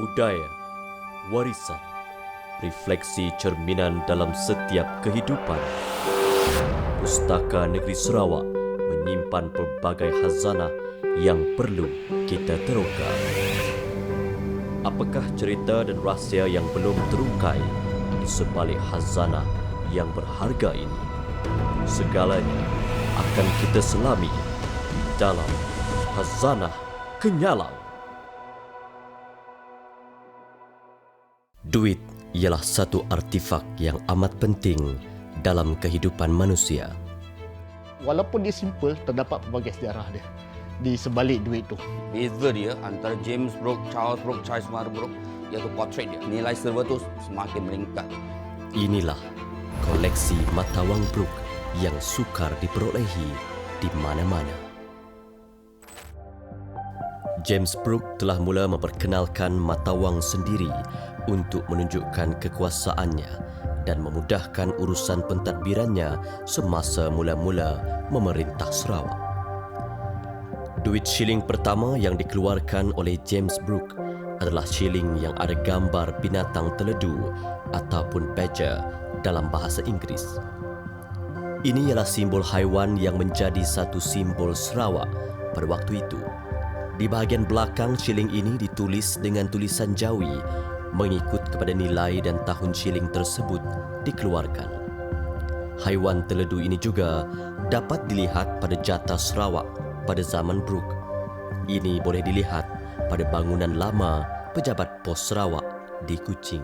Budaya, warisan, refleksi cerminan dalam setiap kehidupan. Pustaka Negeri Sarawak menyimpan pelbagai khazanah yang perlu kita teroka. Apakah cerita dan rahsia yang belum terungkai di sebalik khazanah yang berharga ini? Segalanya akan kita selami di dalam Khazanah Kenyalang. Duit ialah satu artifak yang amat penting dalam kehidupan manusia. Walaupun dia simple, terdapat pelbagai sejarah dia di sebalik duit tu. Beza dia antara James Brooke, Charles Brooke, Charles Brooke, iaitu portrait dia. Nilai silver tu semakin meningkat. Inilah koleksi mata wang Brooke yang sukar diperolehi di mana-mana. James Brooke telah mula memperkenalkan mata wang sendiri untuk menunjukkan kekuasaannya dan memudahkan urusan pentadbirannya semasa mula-mula memerintah Sarawak. Duit shilling pertama yang dikeluarkan oleh James Brooke adalah shilling yang ada gambar binatang teledu ataupun badger dalam bahasa Inggeris. Ini ialah simbol haiwan yang menjadi satu simbol Sarawak pada waktu itu. Di bahagian belakang shilling ini ditulis dengan tulisan Jawi mengikut kepada nilai dan tahun shilling tersebut dikeluarkan. Haiwan teledu ini juga dapat dilihat pada jata Sarawak pada zaman Brooke. Ini boleh dilihat pada bangunan lama Pejabat Pos Sarawak di Kuching.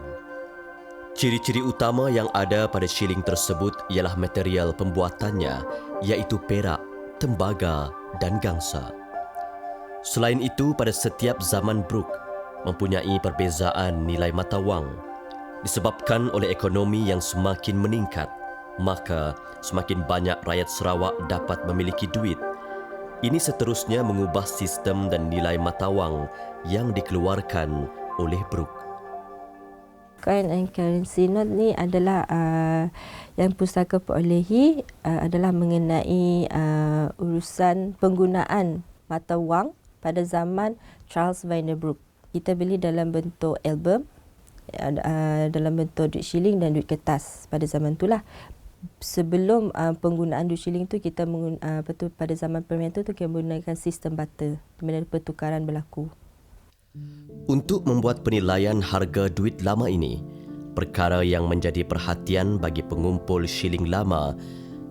Ciri-ciri utama yang ada pada shilling tersebut ialah material pembuatannya, iaitu perak, tembaga dan gangsa. Selain itu, pada setiap zaman Brooke mempunyai perbezaan nilai mata wang. Disebabkan oleh ekonomi yang semakin meningkat, maka semakin banyak rakyat Sarawak dapat memiliki duit. Ini seterusnya mengubah sistem dan nilai mata wang yang dikeluarkan oleh Brooke. Coin and currency note ni adalah yang pustaka perolehi adalah mengenai urusan penggunaan mata wang pada zaman Charles Brooke. Kita beli dalam bentuk album, dalam bentuk duit shilling dan duit kertas pada zaman itulah. Sebelum penggunaan duit shilling tu kita pada zaman permian tu kita menggunakan sistem barter di mana pertukaran berlaku. Untuk membuat penilaian harga duit lama ini, perkara yang menjadi perhatian bagi pengumpul shilling lama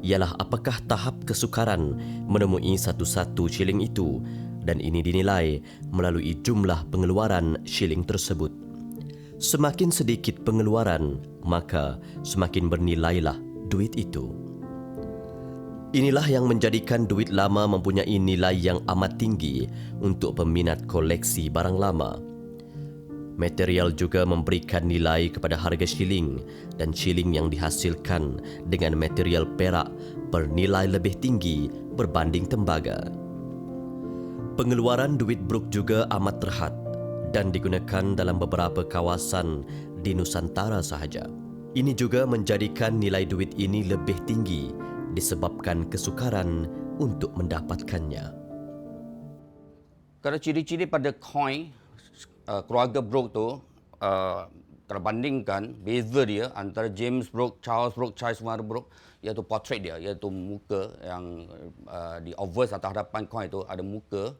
ialah apakah tahap kesukaran menemui satu-satu shilling itu, dan ini dinilai melalui jumlah pengeluaran shilling tersebut. Semakin sedikit pengeluaran, maka semakin bernilailah duit itu. Inilah yang menjadikan duit lama mempunyai nilai yang amat tinggi untuk peminat koleksi barang lama. Material juga memberikan nilai kepada harga shilling, dan shilling yang dihasilkan dengan material perak bernilai lebih tinggi berbanding tembaga. Pengeluaran duit Brooke juga amat terhad dan digunakan dalam beberapa kawasan di Nusantara sahaja. Ini juga menjadikan nilai duit ini lebih tinggi disebabkan kesukaran untuk mendapatkannya. Kalau ciri-ciri pada coin keluarga Brooke tu terbandingkan beza dia antara James Brooke, Charles Brooke, Charles Brooke, iaitu portrait dia, iaitu muka yang di obverse atau hadapan coin itu ada muka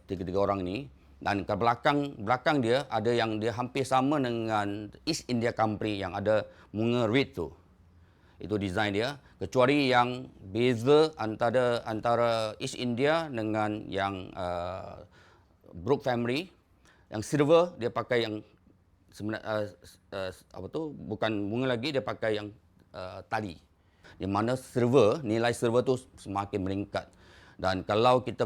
tiga-tiga orang ni, dan ke belakang dia ada yang dia hampir sama dengan East India Company yang ada bunga reed tu. Itu design dia, kecuali yang beza antara East India dengan yang Brooke family. Yang silver dia pakai yang bukan bunga lagi, dia pakai yang tali. Di mana nilai silver tu semakin meningkat. Dan kalau kita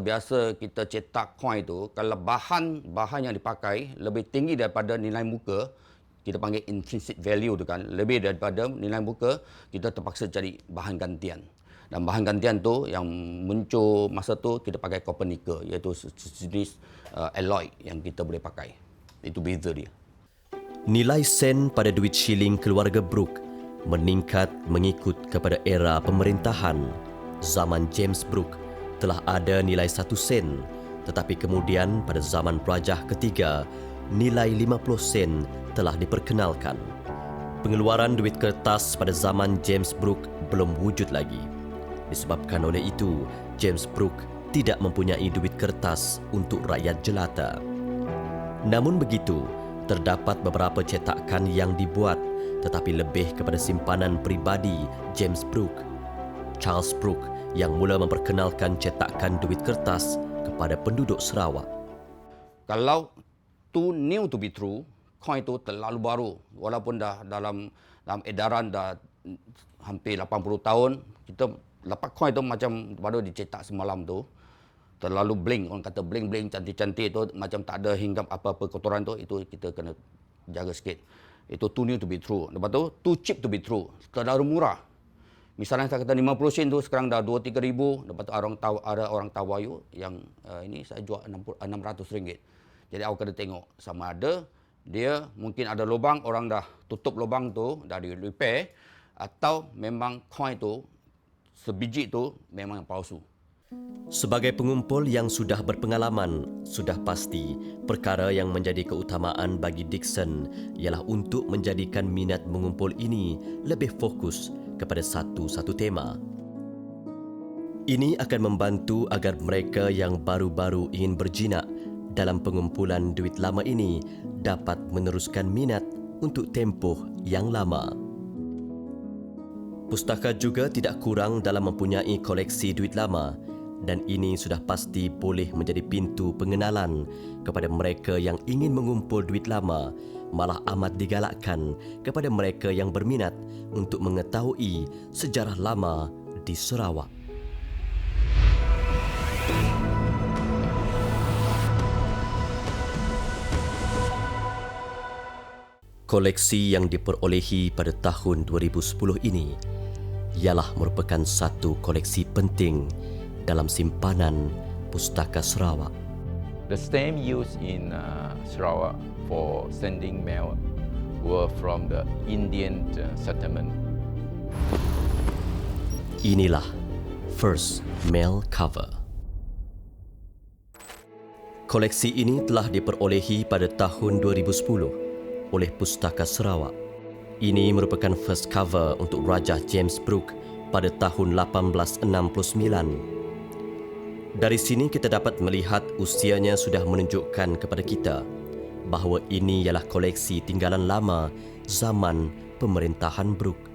cetak coin tu, kalau bahan yang dipakai lebih tinggi daripada nilai muka, kita panggil intrinsic value tu kan, lebih daripada nilai muka, kita terpaksa cari bahan gantian. Dan bahan gantian tu yang muncul masa tu kita pakai copper nickel, iaitu sejenis alloy yang kita boleh pakai. Itu beza dia. Nilai sen pada duit shilling keluarga Brooke meningkat mengikut kepada era pemerintahan. Zaman James Brooke telah ada nilai 1 sen, tetapi kemudian pada zaman Prajah ketiga nilai 50 sen telah diperkenalkan. Pengeluaran duit kertas pada zaman James Brooke belum wujud lagi. Disebabkan oleh itu, James Brooke tidak mempunyai duit kertas untuk rakyat jelata. Namun begitu, terdapat beberapa cetakan yang dibuat tetapi lebih kepada simpanan peribadi James Brooke. Charles Brooke yang mula memperkenalkan cetakan duit kertas kepada penduduk Sarawak. Kalau too new to be true, coin itu terlalu baru. Walaupun dah dalam edaran dah hampir 80 tahun, kita dapat coin itu macam baru dicetak semalam tu. Terlalu bling, orang kata bling-bling, cantik-cantik tu, macam tak ada hinggap apa-apa kotoran tu, itu kita kena jaga sikit. Itu too new to be true. Lepas tu, too cheap to be true. Terlalu murah. Misalnya saya kata 50 sen tu sekarang dah 2-3 ribu. Lepas tu ada orang tawayu yang ini saya jual 600 ringgit. Jadi awak kena tengok sama ada dia mungkin ada lubang, orang dah tutup lubang tu, dah di repair, atau memang coin tu, sebiji tu memang palsu. Sebagai pengumpul yang sudah berpengalaman, sudah pasti perkara yang menjadi keutamaan bagi Dixon ialah untuk menjadikan minat mengumpul ini lebih fokus kepada satu-satu tema. Ini akan membantu agar mereka yang baru-baru ingin berjinak dalam pengumpulan duit lama ini dapat meneruskan minat untuk tempoh yang lama. Pustaka juga tidak kurang dalam mempunyai koleksi duit lama, dan ini sudah pasti boleh menjadi pintu pengenalan kepada mereka yang ingin mengumpul duit lama, malah amat digalakkan kepada mereka yang berminat untuk mengetahui sejarah lama di Sarawak. Koleksi yang diperolehi pada tahun 2010 ini ialah merupakan satu koleksi penting dalam simpanan Pustaka Sarawak. The stamp used in Sarawak for sending mail were from the Indian settlement. Inilah first mail cover. Koleksi ini telah diperolehi pada tahun 2010 oleh Pustaka Sarawak. Ini merupakan first cover untuk Raja James Brooke pada tahun 1869. Dari sini kita dapat melihat usianya sudah menunjukkan kepada kita bahawa ini ialah koleksi tinggalan lama zaman pemerintahan Brooke.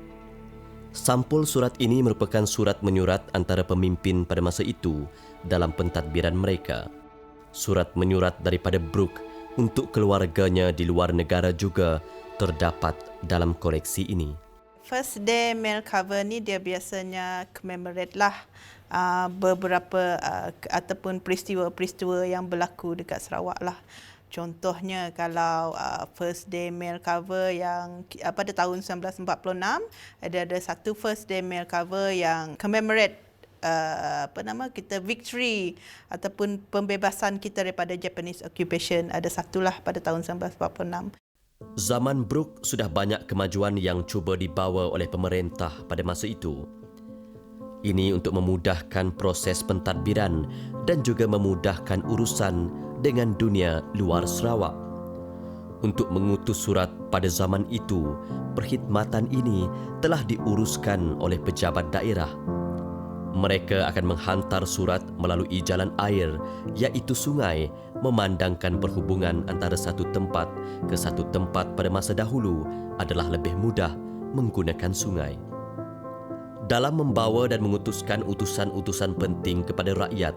Sampul surat ini merupakan surat menyurat antara pemimpin pada masa itu dalam pentadbiran mereka. Surat menyurat daripada Brooke untuk keluarganya di luar negara juga terdapat dalam koleksi ini. First day mail cover ni dia biasanya commemorate lah beberapa ataupun peristiwa-peristiwa yang berlaku dekat Sarawak lah. Contohnya kalau first day mail cover yang pada tahun 1946 ada satu first day mail cover yang commemorate kita victory ataupun pembebasan kita daripada Japanese occupation. Ada satulah pada tahun 1946. Zaman Brooke sudah banyak kemajuan yang cuba dibawa oleh pemerintah pada masa itu. Ini untuk memudahkan proses pentadbiran dan juga memudahkan urusan dengan dunia luar Sarawak. Untuk mengutus surat pada zaman itu, perkhidmatan ini telah diuruskan oleh pejabat daerah. Mereka akan menghantar surat melalui jalan air, iaitu sungai, memandangkan perhubungan antara satu tempat ke satu tempat pada masa dahulu adalah lebih mudah menggunakan sungai. Dalam membawa dan mengutuskan utusan-utusan penting kepada rakyat,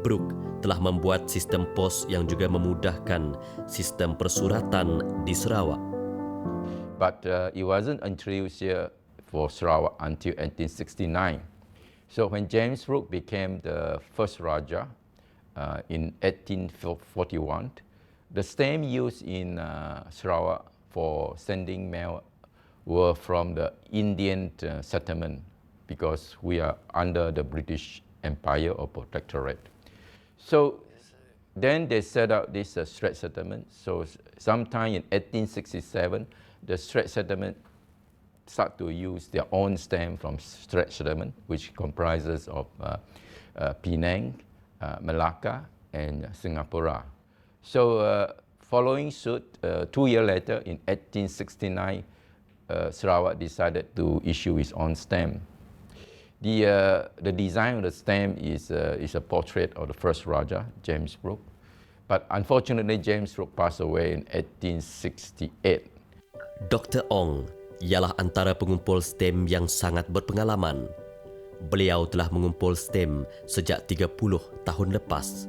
Brooke telah membuat sistem pos yang juga memudahkan sistem persuratan di Sarawak. But it wasn't introduced here for Sarawak until 1869. So when James Brooke became the first Raja in 1841, the stamp used in Sarawak for sending mail were from the Indian settlement because we are under the British Empire or Protectorate. So then they set up this Strait settlement. So sometime in 1867, the Strait settlement start to use their own stamp from Strait settlement, which comprises of Penang, Malacca, and Singapore. So following suit, 2 years later, in 1869, Sarawak decided to issue its own stamp. The design of the stamp is a portrait of the first Raja, James Brooke. But unfortunately, James Brooke passed away in 1868. Dr. Ong ialah antara pengumpul stem yang sangat berpengalaman. Beliau telah mengumpul stem sejak 30 tahun lepas.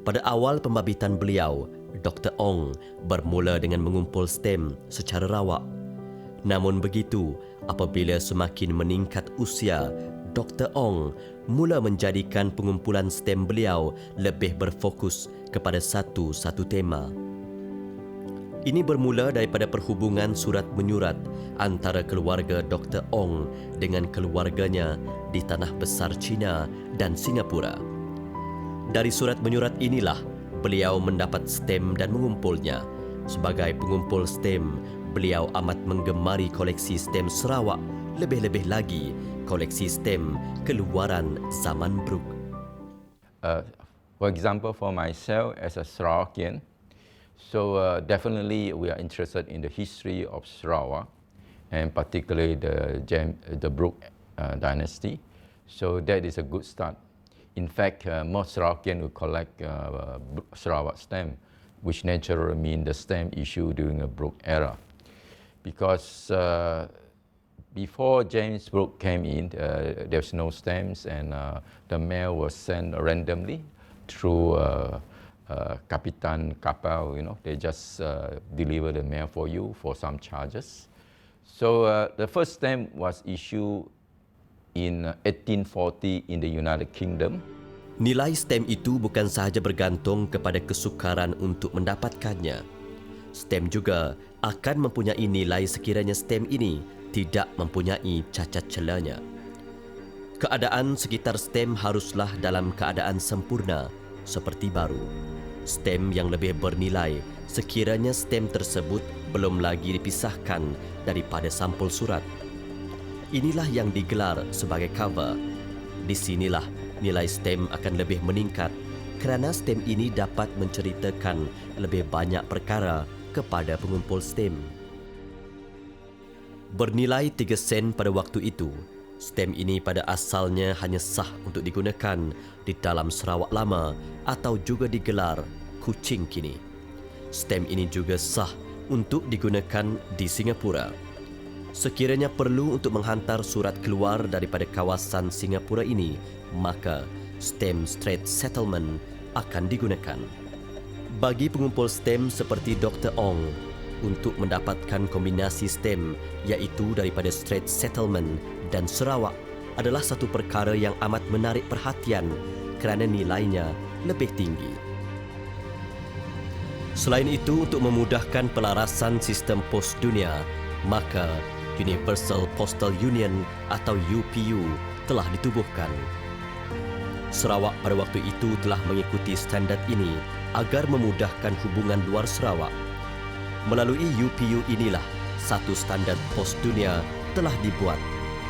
Pada awal pembabitan beliau, Dr. Ong bermula dengan mengumpul stem secara rawak. Namun begitu, apabila semakin meningkat usia, Dr. Ong mula menjadikan pengumpulan stem beliau lebih berfokus kepada satu tema. Ini bermula daripada perhubungan surat menyurat antara keluarga Dr. Ong dengan keluarganya di Tanah Besar China dan Singapura. Dari surat menyurat inilah beliau mendapat stem dan mengumpulnya. Sebagai pengumpul stem, beliau amat menggemari koleksi stem Sarawak, lebih-lebih lagi koleksi stem keluaran zaman Brooke. For example, for myself as a Sarawakian, so definitely we are interested in the history of Sarawak, and particularly the Brooke dynasty. So that is a good start. In fact, most Sarawakian will collect Sarawak stamp, which naturally means the stamp issued during a Brooke era. Because before James Brooke came in, there was no stamps, and the mail was sent randomly through Kapitan Kapal. They just deliver the mail for you for some charges. So the first stamp was issued in 1840 in the United Kingdom. Nilai stem itu bukan sahaja bergantung kepada kesukaran untuk mendapatkannya. Stem juga akan mempunyai nilai sekiranya stem ini tidak mempunyai cacat celanya. Keadaan sekitar stem haruslah dalam keadaan sempurna, seperti baru. Stem yang lebih bernilai sekiranya stem tersebut belum lagi dipisahkan daripada sampul surat. Inilah yang digelar sebagai cover. Di sinilah nilai stem akan lebih meningkat kerana stem ini dapat menceritakan lebih banyak perkara kepada pengumpul stem. Bernilai 3 sen pada waktu itu, stem ini pada asalnya hanya sah untuk digunakan di dalam Sarawak lama atau juga digelar Kuching kini. Stem ini juga sah untuk digunakan di Singapura. Sekiranya perlu untuk menghantar surat keluar daripada kawasan Singapura ini, maka stem Strait Settlement akan digunakan. Bagi pengumpul stem seperti Dr. Ong, untuk mendapatkan kombinasi stem iaitu daripada Strait Settlement dan Sarawak adalah satu perkara yang amat menarik perhatian kerana nilainya lebih tinggi. Selain itu, untuk memudahkan pelarasan sistem pos dunia, maka Universal Postal Union atau UPU telah ditubuhkan. Sarawak pada waktu itu telah mengikuti standard ini agar memudahkan hubungan luar Sarawak. Melalui UPU inilah satu standard pos dunia telah dibuat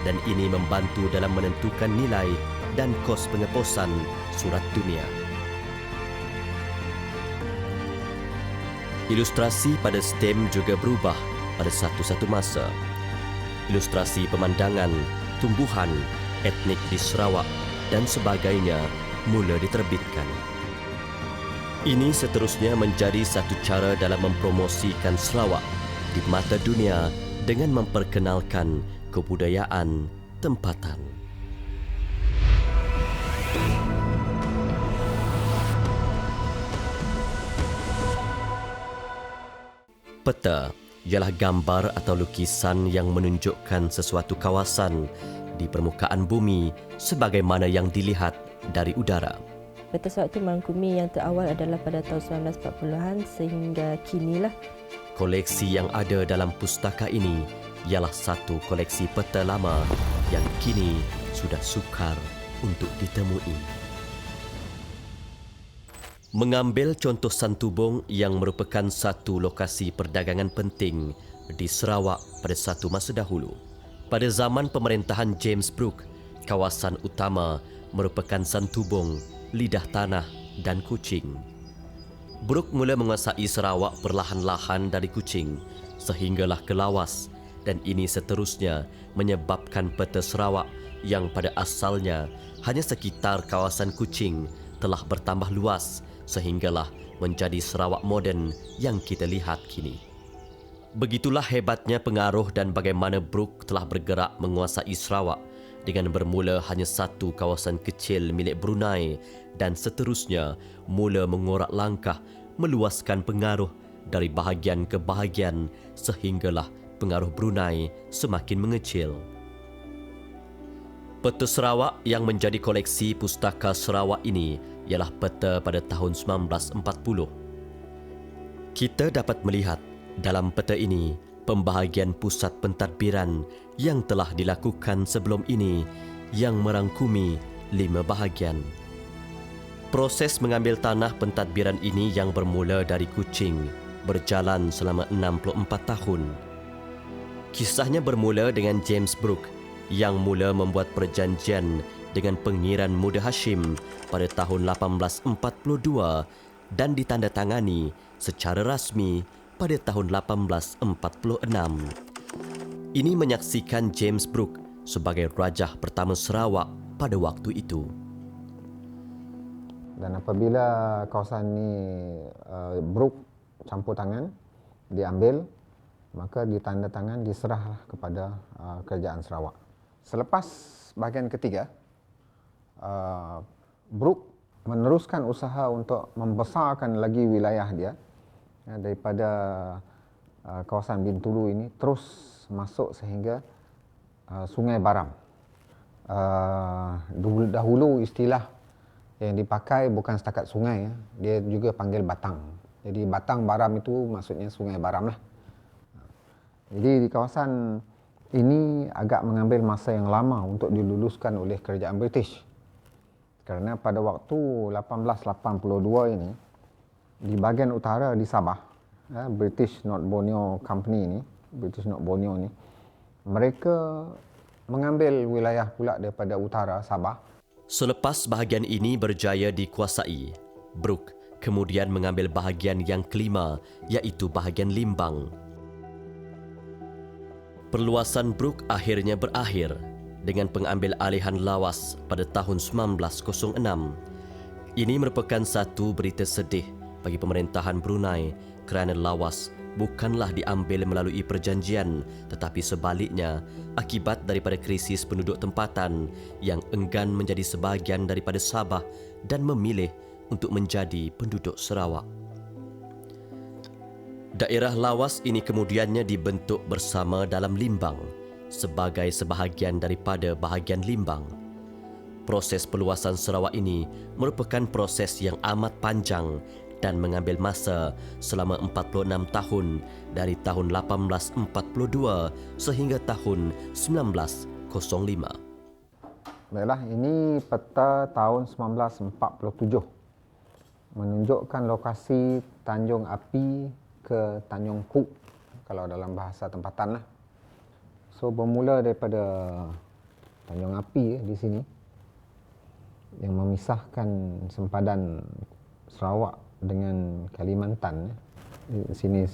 dan ini membantu dalam menentukan nilai dan kos pengeposan surat dunia. Ilustrasi pada stem juga berubah pada satu-satu masa. Ilustrasi pemandangan, tumbuhan, etnik di Sarawak dan sebagainya mula diterbitkan. Ini seterusnya menjadi satu cara dalam mempromosikan Sarawak di mata dunia dengan memperkenalkan kebudayaan tempatan. Peta ialah gambar atau lukisan yang menunjukkan sesuatu kawasan di permukaan bumi sebagaimana yang dilihat dari udara. Peta Sarawak itu merangkumi yang terawal adalah pada tahun 1940-an sehingga kinilah. Koleksi yang ada dalam pustaka ini ialah satu koleksi peta lama yang kini sudah sukar untuk ditemui. Mengambil contoh Santubong yang merupakan satu lokasi perdagangan penting di Sarawak pada satu masa dahulu. Pada zaman pemerintahan James Brooke, kawasan utama merupakan Santubong, Lidah Tanah dan Kuching. Brooke mula menguasai Sarawak perlahan-lahan dari Kuching sehinggalah ke Lawas, dan ini seterusnya menyebabkan peta Sarawak yang pada asalnya hanya sekitar kawasan Kuching telah bertambah luas sehinggalah menjadi Sarawak moden yang kita lihat kini. Begitulah hebatnya pengaruh dan bagaimana Brooke telah bergerak menguasai Sarawak dengan bermula hanya satu kawasan kecil milik Brunei dan seterusnya mula mengorak langkah meluaskan pengaruh dari bahagian ke bahagian sehinggalah pengaruh Brunei semakin mengecil. Peta Sarawak yang menjadi koleksi Pustaka Sarawak ini ialah peta pada tahun 1940. Kita dapat melihat dalam peta ini pembahagian pusat pentadbiran yang telah dilakukan sebelum ini yang merangkumi 5 bahagian. Proses mengambil tanah pentadbiran ini yang bermula dari Kuching berjalan selama 64 tahun. Kisahnya bermula dengan James Brooke yang mula membuat perjanjian dengan Pengiran Muda Hashim pada tahun 1842 dan ditandatangani secara rasmi pada tahun 1846. Ini menyaksikan James Brooke sebagai Raja pertama Sarawak pada waktu itu. Dan apabila kawasan ini Brooke campur tangan, diambil, maka ditandatangan, diserahlah kepada Kerajaan Sarawak. Selepas bahagian ketiga, Brooke meneruskan usaha untuk membesarkan lagi wilayah dia daripada kawasan Bintulu ini terus masuk sehingga Sungai Baram. Dahulu istilah yang dipakai bukan setakat sungai, dia juga panggil batang. Jadi batang Baram itu maksudnya Sungai Baram lah. Jadi di kawasan ini agak mengambil masa yang lama untuk diluluskan oleh kerajaan British. Kerana pada waktu 1882 ini, di bahagian utara di Sabah, British North Borneo Company ini, British North Borneo ini, mereka mengambil wilayah pula daripada utara Sabah. Selepas bahagian ini berjaya dikuasai, Brooke kemudian mengambil bahagian yang kelima, iaitu bahagian Limbang. Perluasan Brooke akhirnya berakhir dengan pengambil alihan Lawas pada tahun 1906. Ini merupakan satu berita sedih bagi pemerintahan Brunei kerana Lawas bukanlah diambil melalui perjanjian tetapi sebaliknya akibat daripada krisis penduduk tempatan yang enggan menjadi sebahagian daripada Sabah dan memilih untuk menjadi penduduk Sarawak. Daerah Lawas ini kemudiannya dibentuk bersama dalam Limbang sebagai sebahagian daripada bahagian Limbang. Proses peluasan Sarawak ini merupakan proses yang amat panjang dan mengambil masa selama 46 tahun dari tahun 1842 sehingga tahun 1905. Baiklah, ini peta tahun 1947 menunjukkan lokasi Tanjung Api ke Tanjung Kuk kalau dalam bahasa tempatan lah. So bermula daripada Tanjung Api di sini yang memisahkan sempadan Sarawak dengan Kalimantan. Di sini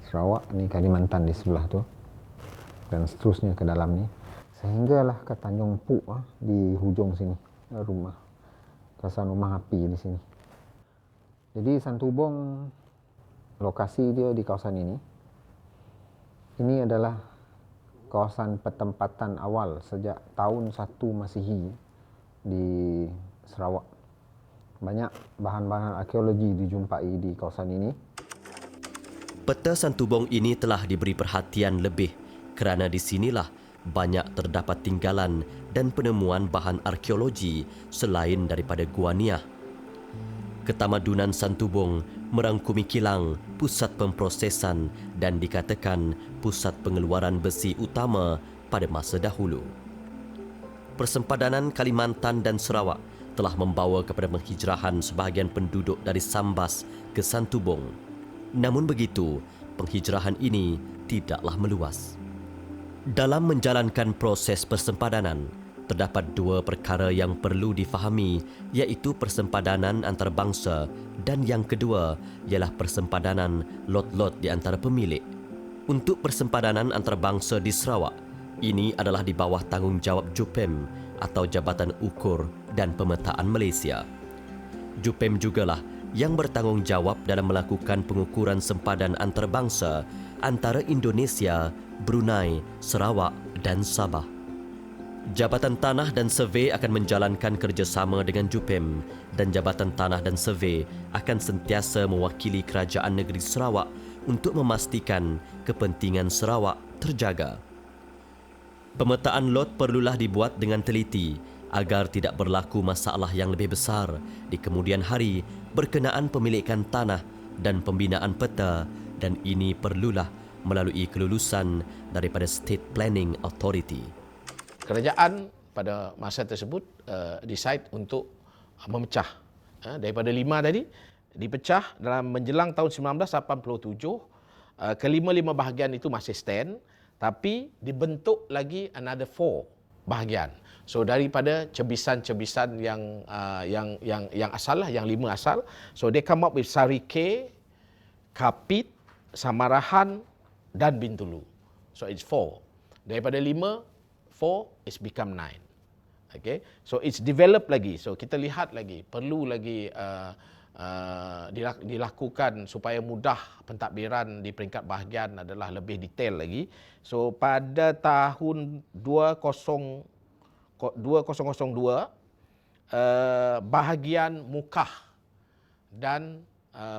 Sarawak, ni Kalimantan di sebelah tu, dan seterusnya ke dalam ni sehinggalah ke Tanjung Puk di hujung sini, rumah kawasan rumah api di sini. Jadi Santubong lokasi dia di kawasan ini. Ini adalah kawasan pertempatan awal sejak tahun 1 Masihi di Sarawak. Banyak bahan-bahan arkeologi dijumpai di kawasan ini. Peta Santubong ini telah diberi perhatian lebih kerana di sinilah banyak terdapat tinggalan dan penemuan bahan arkeologi selain daripada Gua Niah. Ketamadunan Santubong merangkumi kilang, pusat pemprosesan dan dikatakan pusat pengeluaran besi utama pada masa dahulu. Persempadanan Kalimantan dan Sarawak telah membawa kepada penghijrahan sebahagian penduduk dari Sambas ke Santubong. Namun begitu, penghijrahan ini tidaklah meluas. Dalam menjalankan proses persempadanan, terdapat dua perkara yang perlu difahami, iaitu persempadanan antarabangsa dan yang kedua ialah persempadanan lot-lot di antara pemilik. Untuk persempadanan antarabangsa di Sarawak, ini adalah di bawah tanggungjawab JUPEM atau Jabatan Ukur dan Pemetaan Malaysia. JUPEM jugalah yang bertanggungjawab dalam melakukan pengukuran sempadan antarabangsa antara Indonesia, Brunei, Sarawak dan Sabah. Jabatan Tanah dan Survey akan menjalankan kerjasama dengan JUPEM dan Jabatan Tanah dan Survey akan sentiasa mewakili Kerajaan Negeri Sarawak untuk memastikan kepentingan Sarawak terjaga. Pemetaan lot perlulah dibuat dengan teliti agar tidak berlaku masalah yang lebih besar di kemudian hari berkenaan pemilikan tanah dan pembinaan peta, dan ini perlulah melalui kelulusan daripada State Planning Authority. Kerajaan pada masa tersebut decide untuk memecah daripada 5 tadi, dipecah dalam menjelang tahun 1987. Kelima-lima bahagian itu masih stand, tapi dibentuk lagi another 4 bahagian. So daripada cebisan-cebisan yang asal lah, yang 5 asal, so they come up with Sarike, Kapit, Samarahan dan Bintulu. So it's 4. Daripada 5, 4 is become 9. Okay, so it's develop lagi. So kita lihat lagi, perlu lagi dilakukan supaya mudah pentadbiran di peringkat bahagian adalah lebih detail lagi. So pada tahun 2002 bahagian Mukah dan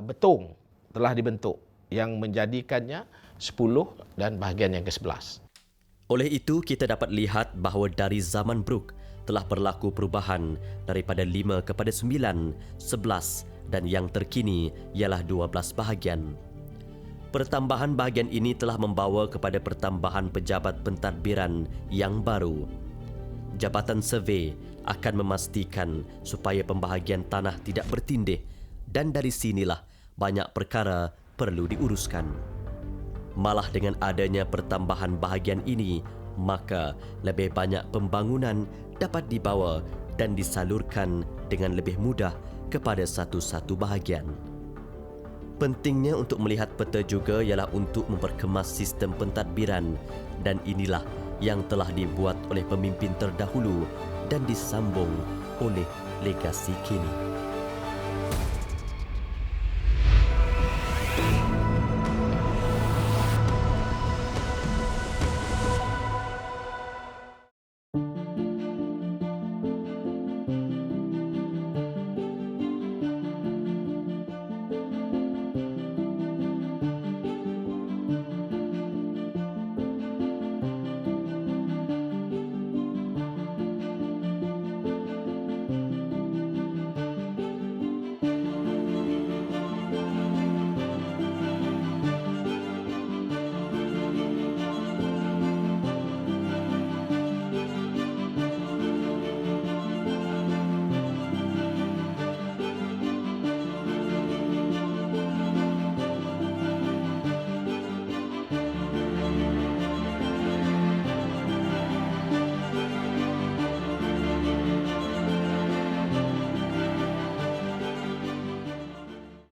Betung telah dibentuk yang menjadikannya 10 dan bahagian yang ke-11. Oleh itu, kita dapat lihat bahawa dari zaman Brooke telah berlaku perubahan daripada 5 kepada 9, 11 dan yang terkini ialah 12 bahagian. Pertambahan bahagian ini telah membawa kepada pertambahan pejabat pentadbiran yang baru. Jabatan Survey akan memastikan supaya pembahagian tanah tidak bertindih dan dari sinilah banyak perkara perlu diuruskan. Malah dengan adanya pertambahan bahagian ini, maka lebih banyak pembangunan dapat dibawa dan disalurkan dengan lebih mudah kepada satu-satu bahagian. Pentingnya untuk melihat peta juga ialah untuk memperkemas sistem pentadbiran, dan inilah yang telah dibuat oleh pemimpin terdahulu dan disambung oleh legasi kini.